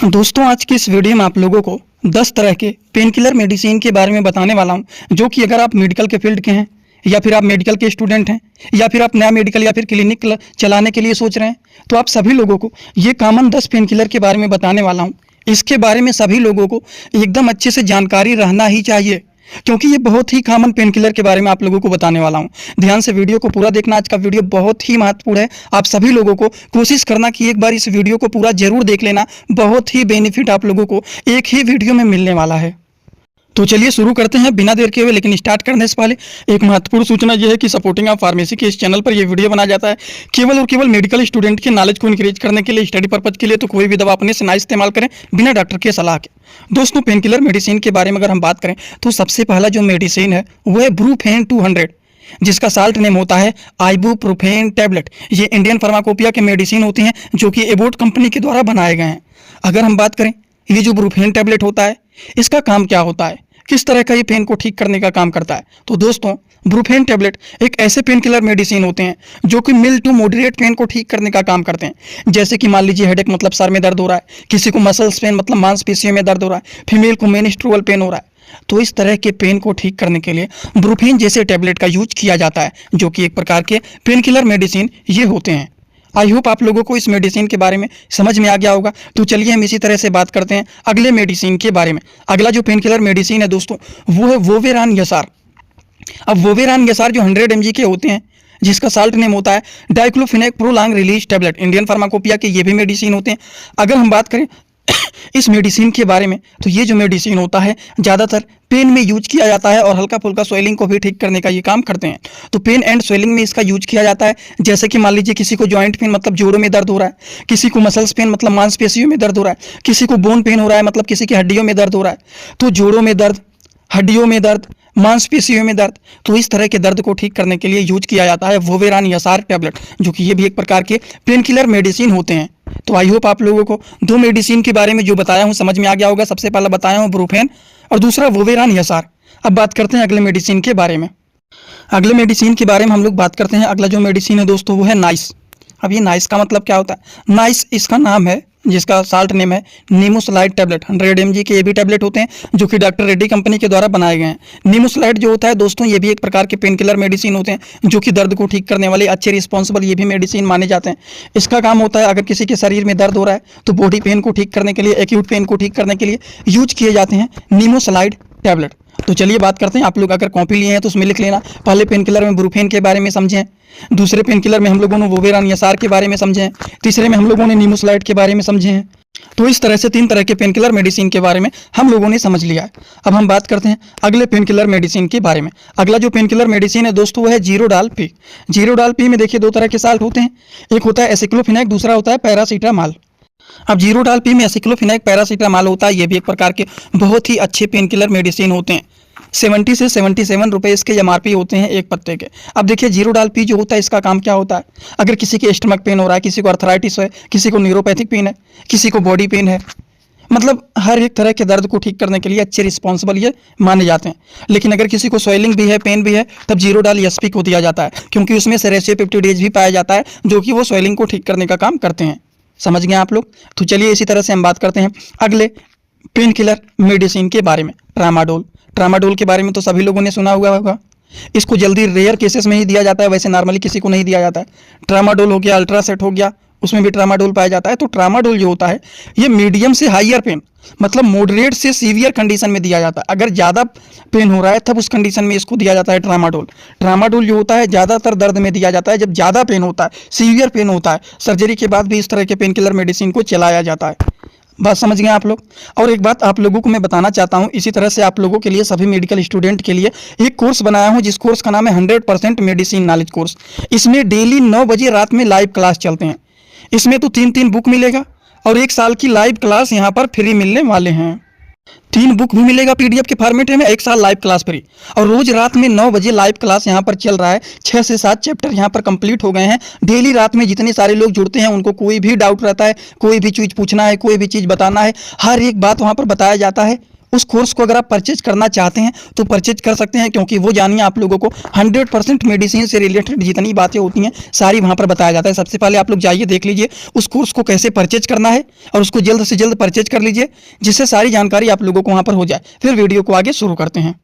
दोस्तों आज की इस वीडियो में आप लोगों को 10 तरह के पेन किलर मेडिसिन के बारे में बताने वाला हूं, जो कि अगर आप मेडिकल के फील्ड के हैं या फिर आप मेडिकल के स्टूडेंट हैं या फिर आप नया मेडिकल या फिर क्लिनिक चलाने के लिए सोच रहे हैं, तो आप सभी लोगों को ये कॉमन 10 पेन किलर के बारे में बताने वाला हूं। इसके बारे में सभी लोगों को एकदम अच्छे से जानकारी रहना ही चाहिए, क्योंकि ये बहुत ही कॉमन पेन किलर के बारे में आप लोगों को बताने वाला हूं। ध्यान से वीडियो को पूरा देखना, आज का वीडियो बहुत ही महत्वपूर्ण है। आप सभी लोगों को कोशिश करना कि एक बार इस वीडियो को पूरा जरूर देख लेना, बहुत ही बेनिफिट आप लोगों को एक ही वीडियो में मिलने वाला है। तो चलिए शुरू करते हैं बिना देर के हुए। लेकिन स्टार्ट करने से पहले एक महत्वपूर्ण सूचना यह है कि सपोर्टिंग ऑफ फार्मेसी के इस चैनल पर यह वीडियो बनाया जाता है केवल और केवल मेडिकल स्टूडेंट के नॉलेज को इंक्रीज करने के लिए, स्टडी पर्पज के लिए। तो कोई भी दवा अपने से ना इस्तेमाल करें बिना डॉक्टर के सलाह के। दोस्तों पेन किलर मेडिसिन के बारे में अगर हम बात करें तो सबसे पहला जो मेडिसिन है वो है ब्रूफेन 200, जिसका साल्ट नेम होता है आइबुप्रोफेन टैबलेट। ये इंडियन फार्माकोपिया के मेडिसिन होती हैं जो कि एबोट कंपनी के द्वारा बनाए गए हैं। अगर हम बात करें ये जो ब्रूफेन टैबलेट होता है, इसका काम क्या होता है, किस तरह का ये पेन को ठीक करने का काम करता है, तो दोस्तों ब्रूफेन टैबलेट एक ऐसे पेन किलर मेडिसिन होते हैं जो कि मिल्ड टू मॉडरेट पेन को ठीक करने का काम करते हैं। जैसे कि मान लीजिए हेडेक मतलब सर में दर्द हो रहा है, किसी को मसल्स पेन मतलब मांसपेशियों में दर्द हो रहा है, फीमेल को मेंस्ट्रुअल पेन हो रहा है, तो इस तरह के पेन को ठीक करने के लिए ब्रूफेन जैसे टैबलेट का यूज किया जाता है, जो कि एक प्रकार के पेन किलर मेडिसिन ये होते हैं। आई होप आप लोगों को इस मेडिसिन के बारे में समझ में आ गया होगा। तो चलिए हम इसी तरह से बात करते हैं अगले मेडिसिन के बारे में। अगला जो पेन किलर मेडिसिन है दोस्तों वो है वोवेरान यसार। अब वोवेरान यसार जो 100 mg के होते हैं, जिसका साल्ट नेम होता है diclofenac prolong release tablet, Indian pharmacopoeia के ये भी मेडिसिन होते हैं। अगर हम बात करें इस मेडिसिन के बारे में, तो ये जो मेडिसिन होता है ज़्यादातर पेन में यूज किया जाता है और हल्का फुल्का स्वेलिंग को भी ठीक करने का ये काम करते हैं। तो पेन एंड स्वेलिंग में इसका यूज किया जाता है। जैसे कि मान लीजिए किसी को जॉइंट पेन मतलब जोड़ों में दर्द हो रहा है, किसी को मसल्स पेन मतलब मांसपेशियों में दर्द हो रहा है, किसी को बोन पेन हो रहा है मतलब किसी की हड्डियों में दर्द हो रहा है, तो जोड़ों में दर्द, हड्डियों में दर्द, मांसपेशियों में दर्द, तो इस तरह के दर्द को ठीक करने के लिए यूज किया जाता है वोवेरान यसार टैबलेट, जो कि ये भी एक प्रकार के पेन किलर मेडिसिन होते हैं। तो आई होप आप लोगों को दो मेडिसिन के बारे में जो बताया हूँ समझ में आ गया होगा। सबसे पहला बताया हूँ ब्रूफेन और दूसरा वोवेरान यसार। अब बात करते हैं अगले मेडिसिन के बारे में। अगले मेडिसिन के बारे में हम लोग बात करते हैं। अगला जो मेडिसिन है दोस्तों वो है नाइस। अब ये नाइस का मतलब क्या होता है? नाइस इसका नाम है, जिसका साल्ट नेम है नीमोसलाइड टैबलेट। 100 mg के ये भी टैबलेट होते हैं जो कि डॉक्टर रेड्डी कंपनी के द्वारा बनाए गए हैं। नीमोसलाइड जो होता है दोस्तों ये भी एक प्रकार के पेन किलर मेडिसिन होते हैं जो कि दर्द को ठीक करने वाले अच्छे रिस्पॉन्सिबल ये भी मेडिसिन माने जाते हैं। इसका काम होता है अगर किसी के शरीर में दर्द हो रहा है तो बॉडी पेन को ठीक करने के लिए, एक्यूट पेन को ठीक करने के लिए यूज किए जाते हैं नीमोसलाइड टैबलेट। तो चलिए बात करते हैं। आप लोग अगर कॉपी लिए हैं तो उसमें लिख लेना। पहले पेन किलर में ब्रूफेन के बारे में समझें, दूसरे पेन किलर में हम लोगों ने वोवेरान यसार के बारे में समझे, तीसरे में हम लोगों ने नीमोसलाइड के बारे में समझे हैं। तो इस तरह से 3 तरह के पेन किलर मेडिसिन के बारे में हम लोगों ने समझ लिया है। अब हम बात करते हैं अगले पेन किलर मेडिसिन के बारे में। अगला जो पेन किलर मेडिसिन है दोस्तों वो है जीरोडाल पी। जीरोडाल पी में देखिए 2 तरह के साल्ट होते हैं, एक होता है एसिक्लोफिनेक, दूसरा होता है पैरासीटामॉल। अब जीरोडाल पी में एसिक्लोफिनेक पैरासीटामॉल होता है, ये भी एक प्रकार के बहुत ही अच्छे पेन किलर मेडिसिन होते हैं। 70 से 77 रुपये इसके MRP होते हैं एक पत्ते के। अब देखिए जीरोडाल पी जो होता है इसका काम क्या होता है, अगर किसी के स्टमक पेन हो रहा है, किसी को अर्थराइटिस है, किसी को न्यूरोपैथिक पेन है, किसी को बॉडी पेन है, मतलब हर एक तरह के दर्द को ठीक करने के लिए अच्छे रिस्पॉन्सिबल ये माने जाते हैं। लेकिन अगर किसी को स्वेलिंग भी है, पेन भी है, तब जीरोडाल एसपी को दिया जाता है, क्योंकि उसमें सेरेसियोपेप्टिडेज भी पाया जाता है जो कि वो स्वेलिंग को ठीक करने का काम करते हैं। समझ गए आप लोग? तो चलिए इसी तरह से हम बात करते हैं अगले पेन किलर मेडिसिन के बारे में, ट्रामाडोल। ट्रामाडोल के बारे में तो सभी लोगों ने सुना हुआ होगा। इसको जल्दी रेयर केसेस में ही दिया जाता है, वैसे नॉर्मली किसी को नहीं दिया जाता है। ट्रामाडोल हो गया, अल्ट्रासेट हो गया, उसमें भी ट्रामाडोल पाया जाता है। तो ट्रामाडोल जो होता है ये मीडियम से हाइयर पेन मतलब मॉडरेट से सीवियर कंडीशन में दिया जाता है। अगर ज़्यादा पेन हो रहा है तब उस कंडीशन में इसको दिया जाता है ट्रामाडोल। ट्रामाडोल जो होता है ज़्यादातर दर्द में दिया जाता है जब ज़्यादा पेन होता है, सीवियर पेन होता है। सर्जरी के बाद भी इस तरह के पेन किलर मेडिसिन को चलाया जाता है। बात समझ गए आप लोग? और एक बात आप लोगों को मैं बताना चाहता हूं, इसी तरह से आप लोगों के लिए, सभी मेडिकल स्टूडेंट के लिए एक कोर्स बनाया हूं, जिस कोर्स का नाम है 100% मेडिसिन नॉलेज कोर्स। इसमें डेली 9 बजे रात में लाइव क्लास चलते हैं। इसमें तो 3 बुक मिलेगा और 1 साल की लाइव क्लास यहाँ पर फ्री मिलने वाले हैं। 3 बुक भी मिलेगा PDF के फॉर्मेट में, 1 साल लाइव क्लास फ्री। और रोज रात में 9 बजे लाइव क्लास यहाँ पर चल रहा है। 6 से 7 चैप्टर यहाँ पर कंप्लीट हो गए हैं। डेली रात में जितने सारे लोग जुड़ते हैं उनको कोई भी डाउट रहता है, कोई भी चीज़ पूछना है, कोई भी चीज़ बताना है, हर एक बात वहाँ पर बताया जाता है। उस कोर्स को अगर आप परचेज करना चाहते हैं तो परचेज कर सकते हैं, क्योंकि वो जानिए आप लोगों को 100% मेडिसिन से रिलेटेड जितनी बातें होती हैं सारी वहाँ पर बताया जाता है। सबसे पहले आप लोग जाइए, देख लीजिए उस कोर्स को कैसे परचेज करना है और उसको जल्द से जल्द परचेज कर लीजिए, जिससे सारी जानकारी आप लोगों को वहाँ पर हो जाए। फिर वीडियो को आगे शुरू करते हैं।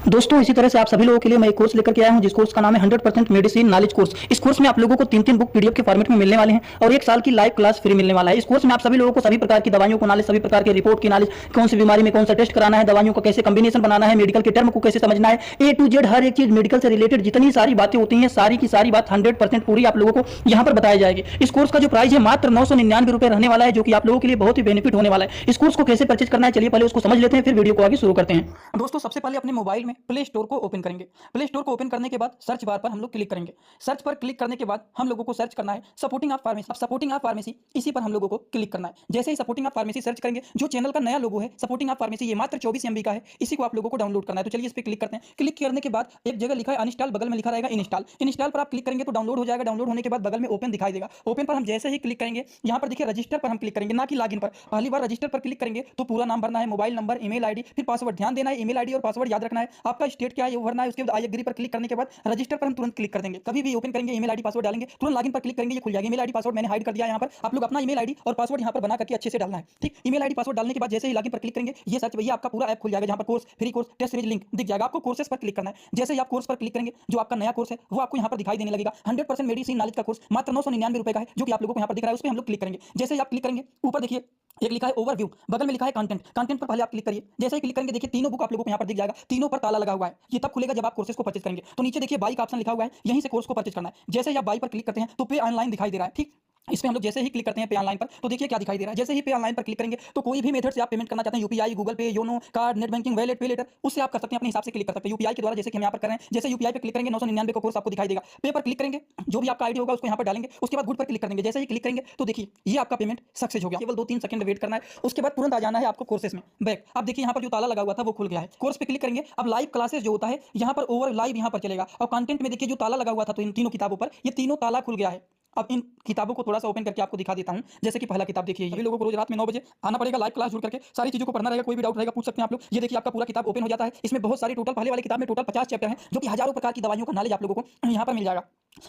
दोस्तों, इसी तरह से आप सभी लोगों के लिए मैं एक कोर्स लेकर के आया हूं, जिस कोर्स का नाम है 100% मेडिसिन नॉलेज कोर्स। इस कोर्स में आप लोगों को 3 बुक पीडीएफ के फॉर्मेट में मिलने वाले हैं और 1 साल की लाइव क्लास फ्री मिलने वाला है। इस कोर्स में आप सभी लोगों को सभी प्रकार की दवाइयों को नॉलेज, सभी प्रकार के रिपोर्ट की नॉलेज, कौन सी बीमारी में कौन सा टेस्ट कराना है, दवाइयों का कैसे कॉम्बिनेशन बनाना है, मेडिकल के टर्म को कैसे समझना है, ए टू जेड हर एक चीज मेडिकल से रिलेटेड जितनी सारी बातें होती हैं सारी की सारी बात 100% पूरी आप लोगों को यहाँ पर बताई जाएगी। इस कोर्स का जो प्राइस है मात्र 999 रुपए रहने वाला है, जो कि आप लोगों के लिए बहुत ही बेनिफिट होने वाला है। इस कोर्स को कैसे परचेज करना है, चलिए पहले उसको समझ लेते हैं, फिर वीडियो को आगे शुरू करते हैं। दोस्तों, सबसे पहले अपने मोबाइल में प्ले स्टोर को ओपन करेंगे। प्ले स्टोर को ओपन करने के बाद सर्च बार पर हम लोग क्लिक करेंगे। सर्च पर क्लिक करने के बाद हम लोगों को सर्च करना है सपोर्टिंग ऑफ फार्मेसी। अब सपोर्टिंग ऑफ फार्मेसी इसी पर हम लोगों को क्लिक करना है। जैसे ही सपोर्टिंग ऑफ फार्मेसी सर्च करेंगे, जो चैनल का नया लोगो है सपोर्टिंग ऑफ फार्मेसी, ये मात्र 24 MB का है, इसी को आप लोगों को डाउनलोड करना है। तो चलिए इस पर क्लिक करते हैं। क्लिक करने के बाद एक जगह लिखा है अनइंस्टॉल, बगल में लिखा रहेगा इंस्टॉल। इंस्टॉल पर आप क्लिक करेंगे तो डाउनलोड हो जाएगा। डाउनलोड होने के बाद बगल में ओपन दिखाई देगा। ओपन पर हम जैसे ही क्लिक करेंगे, यहाँ पर देखिए रजिस्टर पर हम क्लिक करेंगे, ना कि लॉगिन पर। पहली बार रजिस्टर पर क्लिक करेंगे तो पूरा नाम भरना है, मोबाइल नंबर, ईमेल आईडी, फिर पासवर्ड। ध्यान देना है, ईमेल आईडी और पासवर्ड याद रखना है। आपका स्टेट क्या है वो भरना है। उसके बाद आई एग्री पर क्लिक करने के बाद रजिस्टर पर हम तुरंत क्लिक कर देंगे। कभी भी ओपन करेंगे, ईमेल आईडी पासवर्ड डालेंगे, तुरंत लॉगिन पर क्लिक करेंगे, ये खुल जाएगा। ईमेल आईडी पासवर्ड मैंने हाइड कर दिया यहाँ पर। आप लोग अपना ईमेल आईडी और पासवर्ड यहाँ पर बना करके अच्छे से डालना है, ठीक। ईमेल आईडी पासवर्ड डालने के बाद जैसे ही लॉगिन पर क्लिक करेंगे, ये सर्च भैया आपका पूरा ऐप खुल जाएगा, जहाँ पर course, free course, test series link दिख जाएगा। आपको कोर्सेस पर क्लिक करना है। जैसे ही आप कोर्स पर क्लिक करेंगे, जो आपका नया कोर्स है वो आपको यहाँ पर दिखाई देने लगेगा। 100% मेडिसिन नॉलेज का कोर्स मात्र 999 रुपए का है, जो कि आप लोगों को यहाँ पर दिख रहा है। उस पर हम लोग क्लिक करेंगे। जैसे ही आप क्लिक करेंगे, ऊपर देखिए एक लिखा है ओवरव्यू, बगल में लिखा है कंटेंट। कंटेंट पर पहले आप क्लिक करिए। जैसे ही क्लिक करेंगे, देखिए तीनों बुक आप लोगों को यहाँ पर दिख जाएगा। तीनों पर ताला लगा हुआ है। ये तब खुलेगा जब आप कोर्सेज को परचेज करेंगे। तो नीचे देखिए बाई का ऑप्शन लिखा हुआ है, यहीं से कोर्स को परचेज करना है। जैसे ही आप बाई पर क्लिक करते हैं तो पे ऑनलाइन दिखाई दे रहा है, ठीक। इस पे हम लोग जैसे ही क्लिक करते हैं पे ऑनलाइन पर, तो देखिए क्या दिखाई दे रहा है। जैसे ही पे ऑनलाइन पर क्लिक करेंगे तो कोई भी मेथड से आप पेमेंट करना चाहते हैं, यूपीआई, गूगल पे, YONO, card, net banking, wallet, पे लेटर, उससे आप कर सकते हैं, अपने हिसाब से क्लिक कर सकते हैं। यूपीआई के द्वारा जैसे कि हम यहाँ पर कर रहे हैं। जैसे यूपीआई पे क्लिक करेंगे 999 का कोर्स आपको दिखाई देगा। पे पर क्लिक करेंगे, जो भी आपका आईडी होगा उसको यहाँ पर डालेंगे। उसके बाद गुड पर क्लिक करेंगे। जैसे ही क्लिक करेंगे तो देखिए ये आपका पेमेंट सक्सेस हो गया। केवल 2-3 सेकंड वेट करना है, उसके बाद तुरंत आ जाना है आपको कोर्सेज में बैक। अब देखिए यहाँ पर जो ताला लगा हुआ था वो खुल गया है। कोर्स पे क्लिक करेंगे। अब लाइव क्लासेस जो होता है यहाँ पर ओवर लाइव यहाँ पर चलेगा। और कंटेंट में देखिए जो ताला लगा हुआ था, तो इन तीनों किताबों पर ये तीनों ताला खुल गया है। अब इन किताबों को थोड़ा सा ओपन करके आपको दिखा देता हूं। जैसे कि पहला किताब देखिए, सभी लोगों को रोज रात में 9 बजे आना पड़ेगा, लाइव क्लास जुड़ करके सारी चीजों को पढ़ना रहेगा। कोई भी डाउट रहेगा पूछ सकते हैं आप लोग। ये देखिए आपका पूरा किताब ओपन हो जाता है। इसमें बहुत सारी टोटल, पहले वाली किताब में टोटल 50 चैप्टर हैं, जो कि हजारों प्रकार की दवाइयों का नॉलेज आप लोगों को यहाँ पर मिल जाएगा।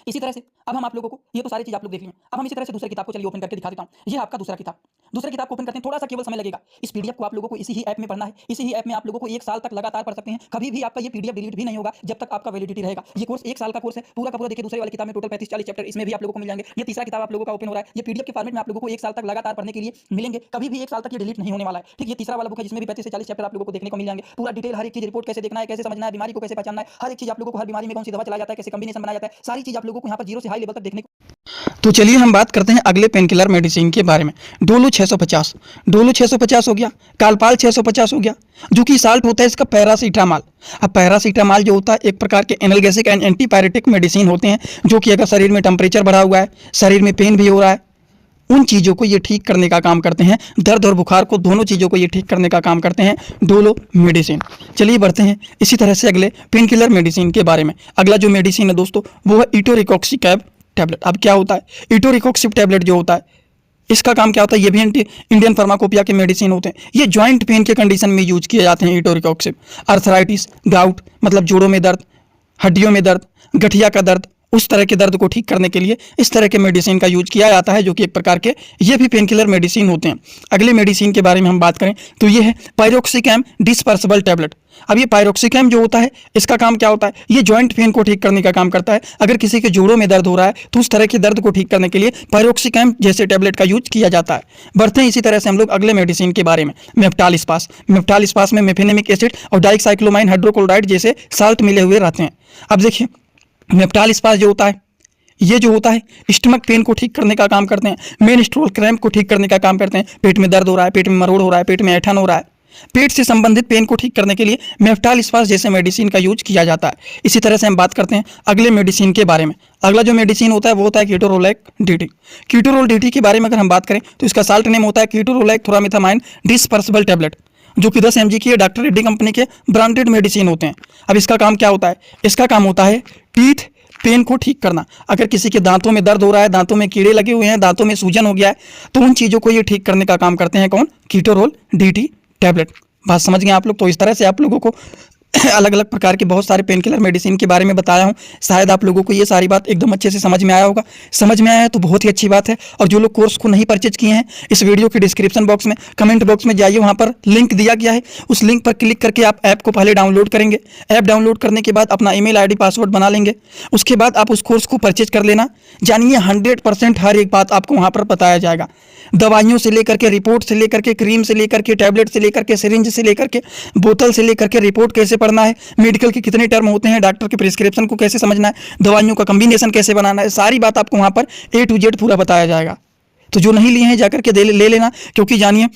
इसी तरह से अब हम आप लोगों को, ये तो सारी चीज आप लोग देख लिए। अब हम इसी तरह से दूसरी किताब को चलिए ओपन करके दिखा देता हूँ। ये आपका दूसरा किताब। दूसरी किताब को ओपन करते हैं, थोड़ा सा केवल समय लगेगा। इस पीडीएफ को आप लोगों को इसी ही ऐप में पढ़ना है। इसी ही ऐप में आप लोगों को 1 साल तक लगातार पढ़ सकते हैं। कभी भी आपका ये पीडीएफ डिलीट भी नहीं होगा जब तक आपका वैलिडिटी रहेगा। ये कोर्स 1 साल का कोर्स है, पूरा का पूरा। देखिए दूसरी वाली किताब में टोटल 35-40 चैप्टर इसमें भी आप लोगों को मिल जाएंगे। ये तीसरा किताब आप लोगों का ओपन हो रहा है। ये पीडीएफ के फॉर्मेट में आप लोगों को 1 साल तक लगातार पढ़ने के लिए मिलेंगे। कभी भी 1 साल तक ये डिलीट नहीं होने वाला है, ठीक। ये तीसरा वाला बुक है, जिसमें भी 35 से 40 चैप्टर आप लोगों को देखने को मिल जाएंगे। पूरा डिटेल, हर एक चीज, रिपोर्ट कैसे देखना है, कैसे समझना है, बीमारी को कैसे पहचानना है, हर एक चीज आप लोगों को, हर बीमारी में कौन सी दवा चलाया जाता है, कैसे कॉम्बिनेशन बनाया जाता है, सारी चीज आप लोगों को यहाँ पर 0 से हाई लेवल तक देखने को। तो चलिए हम बात करते हैं अगले पेन किलर मेडिसिन के बारे में। डोलो 650, डोलो 650 हो गया, कालपाल 650 हो गया, जो कि साल्ट होता है इसका पैरासीटामॉल। अब पैरासीटामॉल जो होता है एक प्रकार के एनाल्जेसिक एंड एंटीपायरेटिक मेडिसिन होते हैं, जो कि अगर शरीर में टेम्परेचर बढ़ा हुआ है, शरीर में पेन भी हो रहा है, उन चीज़ों को ये ठीक करने का काम करते हैं। दर्द और बुखार को, दोनों चीज़ों को ये ठीक करने का काम करते हैं डोलो मेडिसिन। चलिए बढ़ते हैं इसी तरह से अगले पेन किलर मेडिसिन के बारे में। अगला जो मेडिसिन है दोस्तों वो है इटोरिकोक्सीकैब टैबलेट। अब क्या होता है इटोरिकोक्सिब टैबलेट जो होता है, इसका काम क्या होता है, ये भी इंडियन फार्माकोपिया के मेडिसिन होते हैं। ये जॉइंट पेन के कंडीशन में यूज किए जाते हैं इटोरिकोक्सिब। अर्थराइटिस, गाउट मतलब जोड़ों में दर्द, हड्डियों में दर्द, गठिया का दर्द, उस तरह के दर्द को ठीक करने के लिए इस तरह के मेडिसिन का यूज किया जाता है, जो कि एक प्रकार के ये भी पेन किलर मेडिसिन होते हैं। अगले मेडिसिन के बारे में हम बात करें तो ये है पायरोक्सिकैम डिस्पर्सिबल टैबलेट। अब ये पायरोक्सिकैम जो होता है इसका काम क्या होता है, ये जॉइंट पेन को ठीक करने का काम करता है। अगर किसी के जोड़ों में दर्द हो रहा है तो उस तरह के दर्द को ठीक करने के लिए पायरोक्सिकैम जैसे टैबलेट का यूज किया जाता है। बढ़ते हैं इसी तरह से हम लोग अगले मेडिसिन के बारे में। मेफ्टालिस्पास, मेफ्टालिस्पास में मेफेनेमिक एसिड और डाइक्साइक्लोमाइन हाइड्रोक्लोराइड जैसे साल्ट मिले हुए रहते हैं। अब देखिए मेफ्टालिस्पास जो होता है, ये जो होता है स्टमक पेन को ठीक करने का काम करते हैं, मेनस्ट्रुअल क्रैम्प को ठीक करने का काम करते हैं। पेट में दर्द हो रहा है, पेट में मरोड़ हो रहा है, पेट में ऐंठन हो रहा है, पेट से संबंधित पेन को ठीक करने के लिए मेफ्टालिस्पास जैसे मेडिसिन का यूज किया जाता है। इसी तरह से हम बात करते हैं अगले मेडिसिन के बारे में। अगला जो मेडिसिन होता है वो होता है कीटोरोलैक डीटी। कीटोरोल डीटी के बारे में अगर हम बात करें तो इसका साल्ट नेम होता है कीटोरोलैक थोरामिथामाइन डिस्पर्सिबल टैबलेट, जो कि 10 mg की है, डॉक्टर रेड्डी कंपनी के ब्रांडेड मेडिसिन होते हैं। अब इसका काम क्या होता है, इसका काम होता है टीथ पेन को ठीक करना। अगर किसी के दांतों में दर्द हो रहा है, दांतों में कीड़े लगे हुए हैं, दांतों में सूजन हो गया है, तो उन चीज़ों को ये ठीक करने का काम करते हैं कौन, कीटोरोल डीटी टैबलेट। बात समझ गए आप लोग। तो इस तरह से आप लोगों को अलग अलग प्रकार के बहुत सारे पेन किलर मेडिसिन के बारे में बताया हूँ। शायद आप लोगों को ये सारी बात एकदम अच्छे से समझ में आया होगा। समझ में आया है तो बहुत ही अच्छी बात है। और जो लोग कोर्स को नहीं परचेज किए हैं, इस वीडियो के डिस्क्रिप्शन बॉक्स में, कमेंट बॉक्स में जाइए, वहाँ पर लिंक दिया गया है। उस लिंक पर क्लिक करके आप ऐप को पहले डाउनलोड करेंगे। ऐप डाउनलोड करने के बाद अपना ईमेल आईडी पासवर्ड बना लेंगे। उसके बाद आप उस कोर्स को परचेज कर लेना। जानिए 100% हर एक बात आपको वहाँ पर बताया जाएगा। दवाइयों से लेकर के, रिपोर्ट से लेकर के, क्रीम से लेकर के, टैबलेट से लेकर के, सिरिंज से लेकर के, बोतल से लेकर के, रिपोर्ट कैसे पढ़ना है, मेडिकल के कितने टर्म होते हैं, डॉक्टर के प्रिस्क्रिप्शन को कैसे समझना है, दवाइयों का कम्बिनेशन कैसे बनाना है, सारी बात आपको वहाँ पर A to Z पूरा बताया जाएगा। तो जो नहीं लिए हैं जाकर के ले लेना, क्योंकि जानिए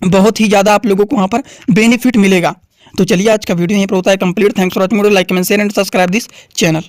बहुत ही ज़्यादा आप लोगों को वहाँ पर बेनिफिट मिलेगा। तो चलिए आज का वीडियो यहीं पर होता है complete. Thanks for watching video, like comment share and subscribe this channel.